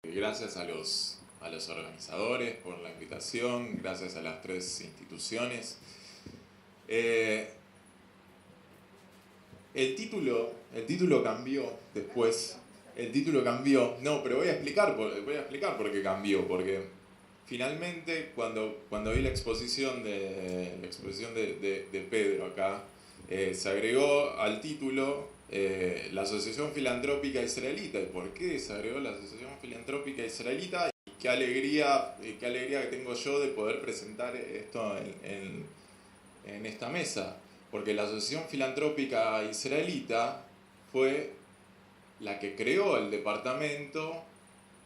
Gracias a los organizadores por la invitación, gracias a las tres instituciones. El título cambió después. El título cambió. No, pero voy a explicar por qué cambió. Porque finalmente cuando vi la exposición de Pedro acá, se agregó al título la Asociación Filantrópica Israelita. ¿Y por qué se agregó la Asociación Filantrópica Israelita? Y qué alegría que tengo yo de poder presentar esto en esta mesa. Porque la Asociación Filantrópica Israelita fue la que creó el departamento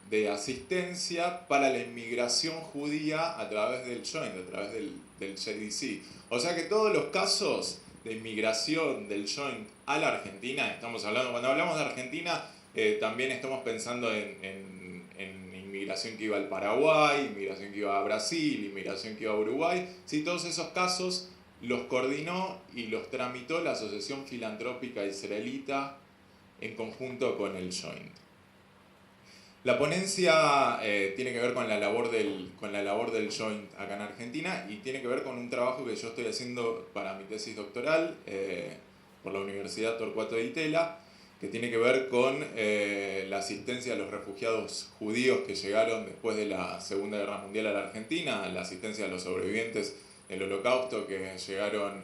de asistencia para la inmigración judía a través del Joint, a través del JDC. O sea que todos los casos de inmigración del Joint a la Argentina, cuando hablamos de Argentina, también estamos pensando en inmigración que iba al Paraguay, inmigración que iba a Brasil, inmigración que iba a Uruguay. Sí, todos esos casos los coordinó y los tramitó la Asociación Filantrópica Israelita en conjunto con el Joint. La ponencia tiene que ver con la labor del Joint acá en Argentina y tiene que ver con un trabajo que yo estoy haciendo para mi tesis doctoral por la Universidad Torcuato Di Tella, que tiene que ver con la asistencia a los refugiados judíos que llegaron después de la Segunda Guerra Mundial a la Argentina, la asistencia a los sobrevivientes del Holocausto que llegaron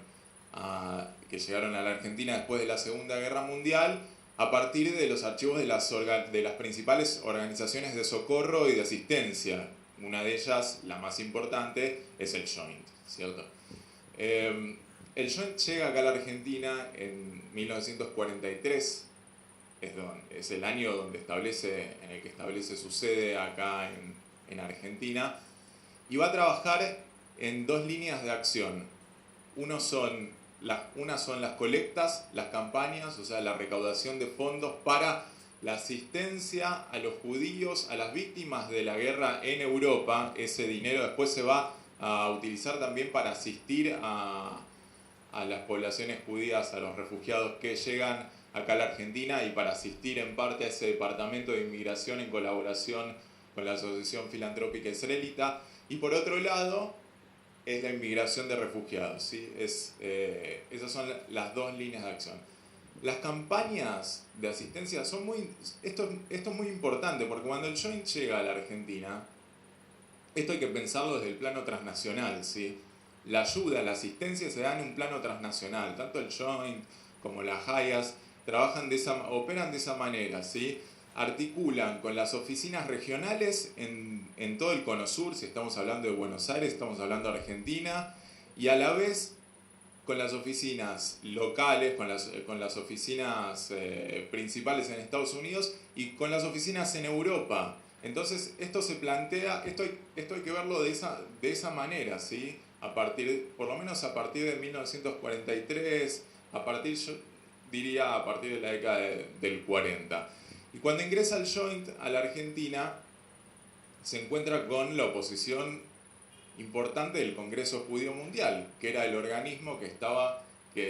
a la Argentina después de la Segunda Guerra Mundial, a partir de los archivos de las principales organizaciones de socorro y de asistencia. Una de ellas, la más importante, es el Joint, ¿cierto? El Joint llega acá a la Argentina en 1943, es el año en el que establece su sede acá en Argentina, y va a trabajar en dos líneas de acción. Una son las colectas, las campañas, o sea, la recaudación de fondos para la asistencia a los judíos, a las víctimas de la guerra en Europa. Ese dinero después se va a utilizar también para asistir a las poblaciones judías, a los refugiados que llegan acá a la Argentina y para asistir en parte a ese departamento de inmigración en colaboración con la Asociación Filantrópica Israelita. Y por otro lado, es la inmigración de refugiados, ¿sí? Esas son las dos líneas de acción. Las campañas de asistencia esto es muy importante, porque cuando el Joint llega a la Argentina, esto hay que pensarlo desde el plano transnacional, ¿sí? La ayuda, la asistencia se da en un plano transnacional, tanto el Joint como las Hayas operan de esa manera, ¿sí? Articulan con las oficinas regionales en todo el Cono Sur, si estamos hablando de Buenos Aires, estamos hablando de Argentina, y a la vez con las oficinas locales, con las oficinas principales en Estados Unidos y con las oficinas en Europa. Entonces esto se plantea, esto hay que verlo de esa manera, ¿sí? Por lo menos a partir de 1943, yo diría a partir de la década del 40. Y cuando ingresa el Joint a la Argentina, se encuentra con la oposición importante del Congreso Judío Mundial, que era el organismo que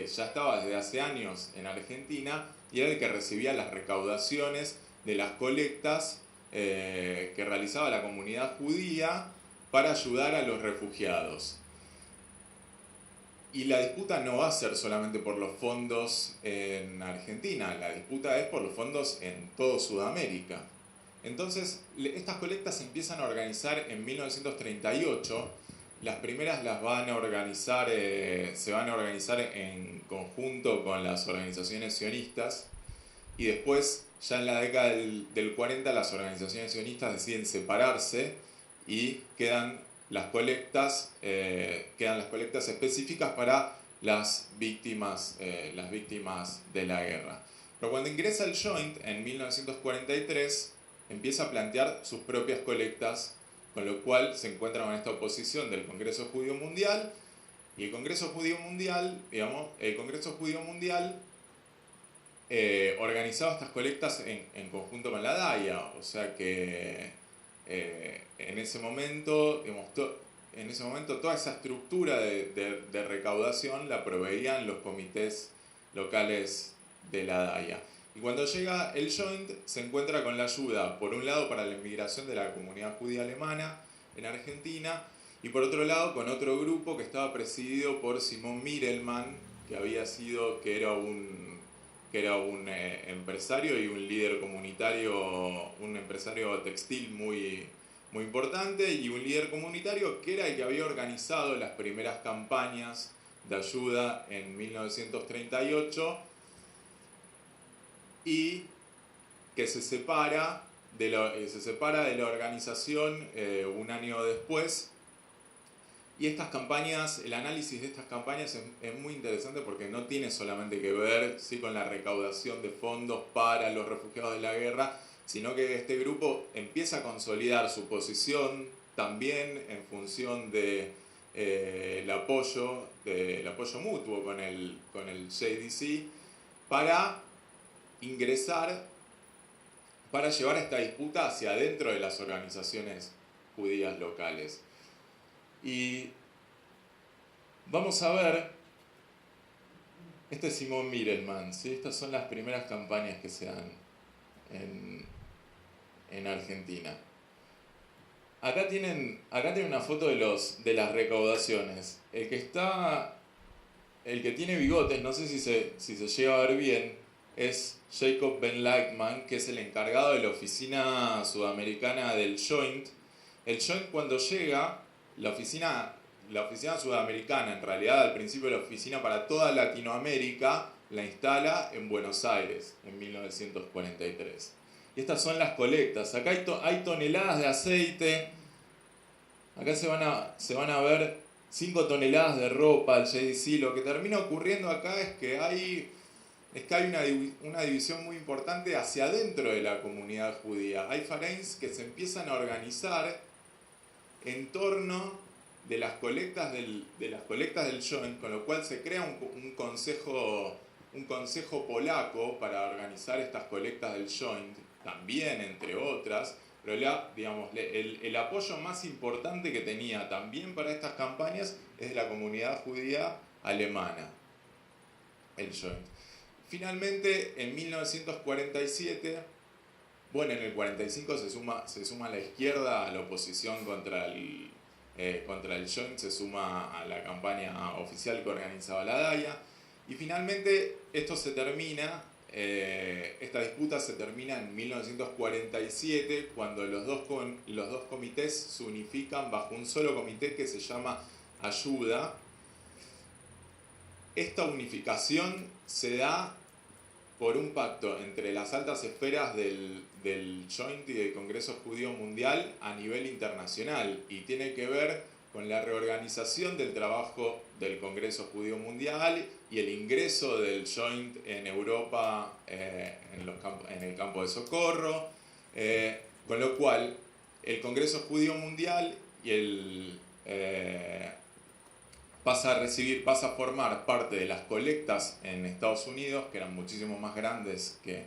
ya estaba desde hace años en Argentina y era el que recibía las recaudaciones de las colectas que realizaba la comunidad judía para ayudar a los refugiados. Y la disputa no va a ser solamente por los fondos en Argentina, la disputa es por los fondos en todo Sudamérica. Entonces, estas colectas se empiezan a organizar en 1938. Las primeras se van a organizar en conjunto con las organizaciones sionistas. Y después, ya en la década del 40, las organizaciones sionistas deciden separarse y quedan las colectas específicas para las víctimas de la guerra. Pero cuando ingresa el Joint en 1943, empieza a plantear sus propias colectas, con lo cual se encuentra con esta oposición del Congreso Judío Mundial, y el Congreso Judío Mundial organizaba estas colectas en conjunto con la DAIA, o sea que en ese momento toda esa estructura de recaudación la proveían los comités locales de la DAIA. Y cuando llega el Joint se encuentra con la ayuda, por un lado, para la inmigración de la comunidad judía alemana en Argentina, y por otro lado con otro grupo que estaba presidido por Simón Mirelman, que era un empresario y un líder comunitario, un empresario textil muy importante, y un líder comunitario que era el que había organizado las primeras campañas de ayuda en 1938 y que se separa de la organización un año después. Y estas campañas, el análisis de estas campañas es muy interesante porque no tiene solamente que ver, ¿sí?, con la recaudación de fondos para los refugiados de la guerra, sino que este grupo empieza a consolidar su posición también en función de el apoyo mutuo con el JDC para llevar esta disputa hacia adentro de las organizaciones judías locales. Y vamos a ver, este es Simón Mirelman, ¿sí? Estas son las primeras campañas que se dan en Argentina. Acá tienen una foto de las recaudaciones. El que tiene bigotes, no sé si se llega a ver bien, es Jacob Ben Lightman, que es el encargado de la oficina sudamericana del Joint. El Joint, cuando llega, la oficina sudamericana, en realidad al principio la oficina para toda Latinoamérica, la instala en Buenos Aires en 1943. Y estas son las colectas. Acá hay toneladas de aceite. Acá se van a ver 5 toneladas de ropa, el JDC. Lo que termina ocurriendo acá es que hay una división muy importante hacia adentro de la comunidad judía. Hay Fareins que se empiezan a organizar en torno de las colectas del Joint, con lo cual se crea un consejo polaco para organizar estas colectas del Joint, también entre otras, pero el apoyo más importante que tenía también para estas campañas es de la comunidad judía alemana, el Joint. Finalmente, en 1947, en el 45 se suma la izquierda a la oposición contra el Joint, se suma a la campaña oficial que organizaba la DAIA, y finalmente esta disputa se termina en 1947, cuando los dos comités se unifican bajo un solo comité que se llama Ayuda. Esta unificación se da por un pacto entre las altas esferas del Joint y del Congreso Judío Mundial a nivel internacional, y tiene que ver con la reorganización del trabajo del Congreso Judío Mundial y el ingreso del Joint en Europa en el campo de socorro, con lo cual el Congreso Judío Mundial pasa a formar parte de las colectas en Estados Unidos, que eran muchísimo más grandes que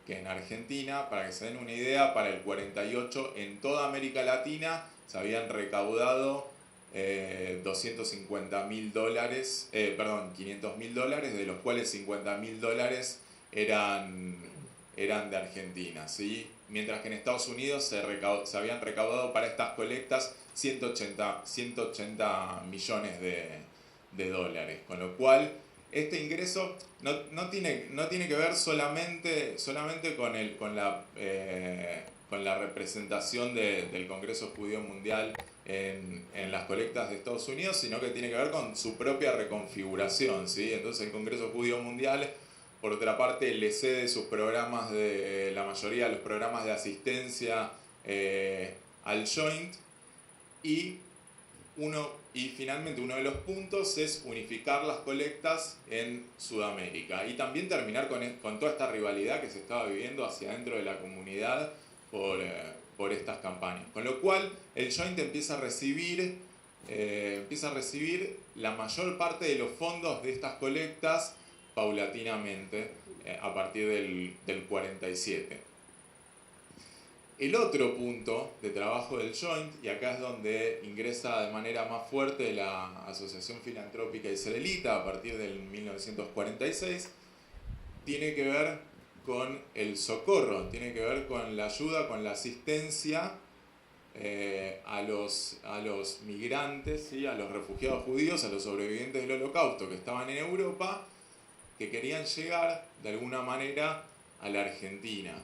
en Argentina. Para que se den una idea, para el 48 en toda América Latina se habían recaudado $500.000, de los cuales $50.000 eran de Argentina, ¿sí? Mientras que en Estados Unidos se habían recaudado para estas colectas 180 millones de dólares, con lo cual este ingreso no tiene que ver solamente con la representación del Congreso Judío Mundial en las colectas de Estados Unidos, sino que tiene que ver con su propia reconfiguración, ¿sí? Entonces el Congreso Judío Mundial, por otra parte, le cede la mayoría de los programas de asistencia al Joint, y finalmente uno de los puntos es unificar las colectas en Sudamérica y también terminar con toda esta rivalidad que se estaba viviendo hacia adentro de la comunidad por estas campañas. Con lo cual el Joint empieza a recibir la mayor parte de los fondos de estas colectas paulatinamente a partir del 47. El otro punto de trabajo del Joint, y acá es donde ingresa de manera más fuerte la Asociación Filantrópica Israelita a partir del 1946, tiene que ver con el socorro, tiene que ver con la ayuda, con la asistencia a los migrantes, ¿sí? A los refugiados judíos, a los sobrevivientes del Holocausto que estaban en Europa, que querían llegar de alguna manera a la Argentina.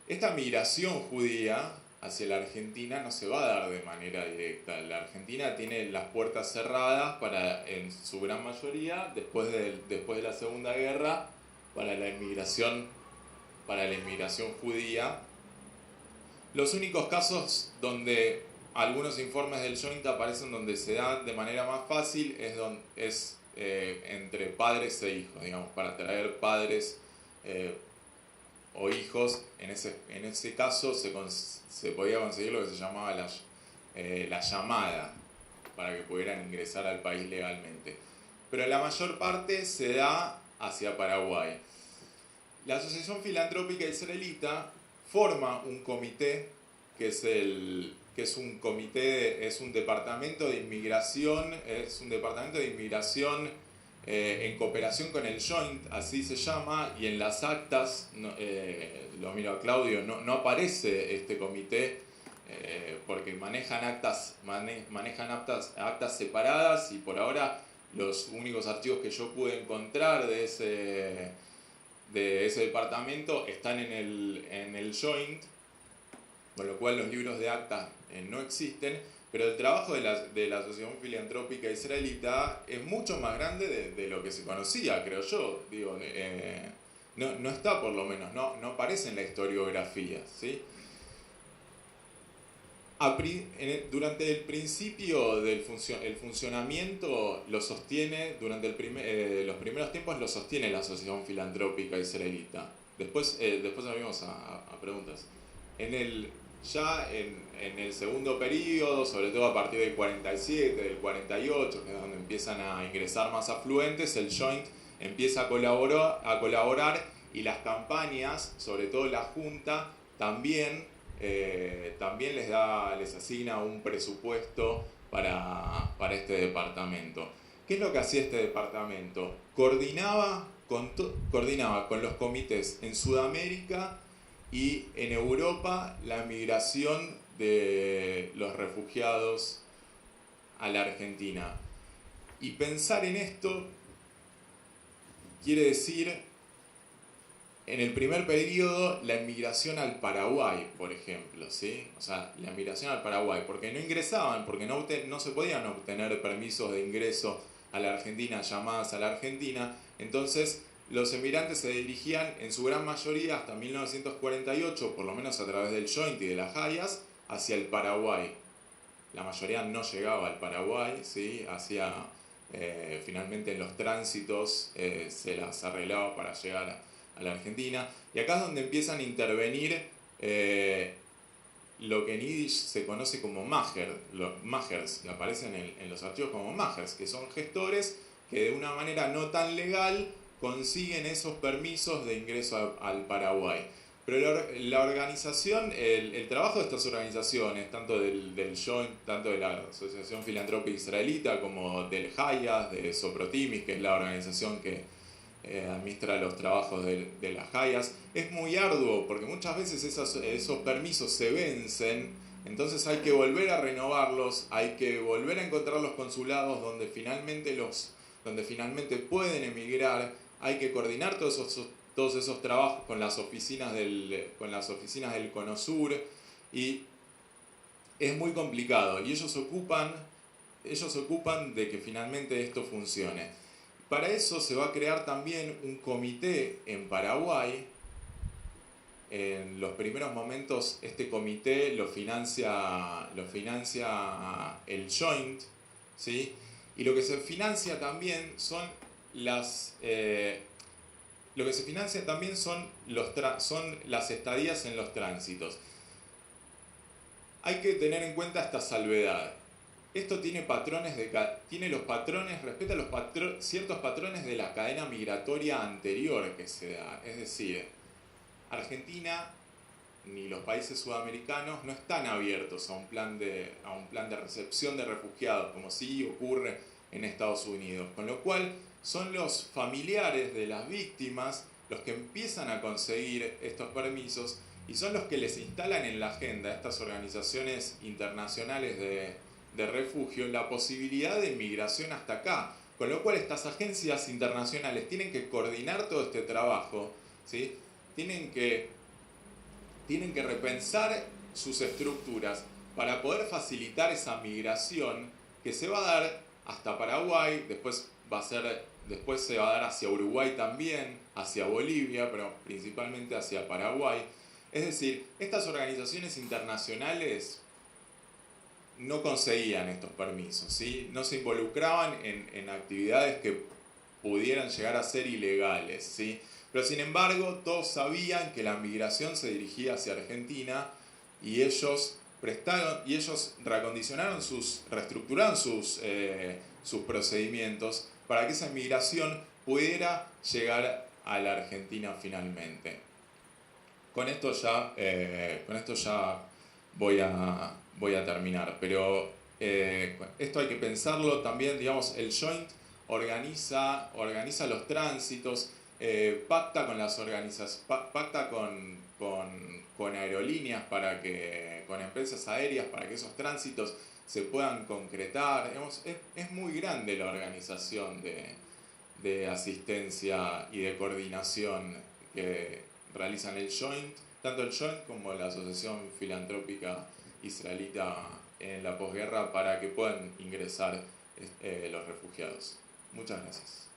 Esta migración judía hacia la Argentina no se va a dar de manera directa. La Argentina tiene las puertas cerradas para, en su gran mayoría, después de la Segunda Guerra, para la inmigración judía. Los únicos casos donde algunos informes del Joint aparecen donde se da de manera más fácil es entre padres e hijos, digamos, para traer padres o hijos. En ese caso se podía conseguir lo que se llamaba la llamada para que pudieran ingresar al país legalmente. Pero la mayor parte se da hacia Paraguay. La Asociación Filantrópica Israelita forma un comité es un departamento de inmigración, en cooperación con el Joint, así se llama, y en las actas, lo miro a Claudio, no aparece este comité, porque manejan actas separadas, y por ahora los únicos archivos que yo pude encontrar de ese departamento están en el Joint, con lo cual los libros de acta no existen, pero el trabajo de la Asociación Filantrópica Israelita es mucho más grande de lo que se conocía, creo yo. Digo, no está, por lo menos, no aparece en la historiografía, ¿sí? Durante el principio del funcionamiento lo sostiene, durante los primeros tiempos lo sostiene la Asociación Filantrópica Israelita. Después abrimos a preguntas. En el segundo periodo, sobre todo a partir del 47, del 48, que es donde empiezan a ingresar más afluentes, el Joint empieza a colaborar, y las campañas, sobre todo la Junta, también les asigna un presupuesto para este departamento. ¿Qué es lo que hacía este departamento? Coordinaba con los comités en Sudamérica y en Europa la migración de los refugiados a la Argentina. Y pensar en esto quiere decir, en el primer periodo, la inmigración al Paraguay, por ejemplo, ¿sí? O sea, la inmigración al Paraguay, porque no ingresaban, porque no se podían obtener permisos de ingreso a la Argentina, llamadas a la Argentina. Entonces, los emigrantes se dirigían en su gran mayoría hasta 1948, por lo menos a través del Joint y de las Hayas, hacia el Paraguay. La mayoría no llegaba al Paraguay, ¿sí? Finalmente en los tránsitos se las arreglaba para llegar a la Argentina. Y acá es donde empiezan a intervenir lo que en Yiddish se conoce como los Magers, que aparecen en los archivos como Magers, que son gestores que de una manera no tan legal consiguen esos permisos de ingreso al Paraguay. Pero la organización, el trabajo de estas organizaciones, tanto del Joint, tanto de la Asociación Filantrópica Israelita, como del Hayas, de Soprotimis, que es la organización que administra los trabajos de las Hayas, es muy arduo, porque muchas veces esos permisos se vencen. Entonces hay que volver a renovarlos, hay que volver a encontrar los consulados donde finalmente pueden emigrar. Hay que coordinar todos esos trabajos con las oficinas del CONOSUR, y es muy complicado, y ellos ocupan de que finalmente esto funcione. Para eso se va a crear también un comité en Paraguay. En los primeros momentos este comité lo financia el Joint, ¿sí? Y lo que se financia también son las estadías en los tránsitos. Hay que tener en cuenta esta salvedad. Esto respeta ciertos patrones de la cadena migratoria anterior que se da. Es decir, Argentina ni los países sudamericanos no están abiertos a un plan de recepción de refugiados, como sí ocurre en Estados Unidos. Con lo cual, son los familiares de las víctimas los que empiezan a conseguir estos permisos y son los que les instalan en la agenda a estas organizaciones internacionales de refugio la posibilidad de migración hasta acá. Con lo cual estas agencias internacionales tienen que coordinar todo este trabajo, ¿sí? Tienen que repensar sus estructuras para poder facilitar esa migración que se va a dar hasta Paraguay, después se va a dar hacia Uruguay también, hacia Bolivia, pero principalmente hacia Paraguay. Es decir, estas organizaciones internacionales no conseguían estos permisos, ¿sí? No se involucraban en actividades que pudieran llegar a ser ilegales, ¿sí? Pero sin embargo, todos sabían que la migración se dirigía hacia Argentina y ellos reacondicionaron reestructuraron sus procedimientos para que esa migración pudiera llegar a la Argentina finalmente. Con esto ya voy a terminar, pero esto hay que pensarlo también, digamos, el Joint organiza los tránsitos, pacta con aerolíneas con empresas aéreas para que esos tránsitos se puedan concretar. Digamos, es muy grande la organización de asistencia y de coordinación que realizan el Joint, tanto el Joint como la Asociación Filantrópica Israelita en la posguerra para que puedan ingresar los refugiados. Muchas gracias.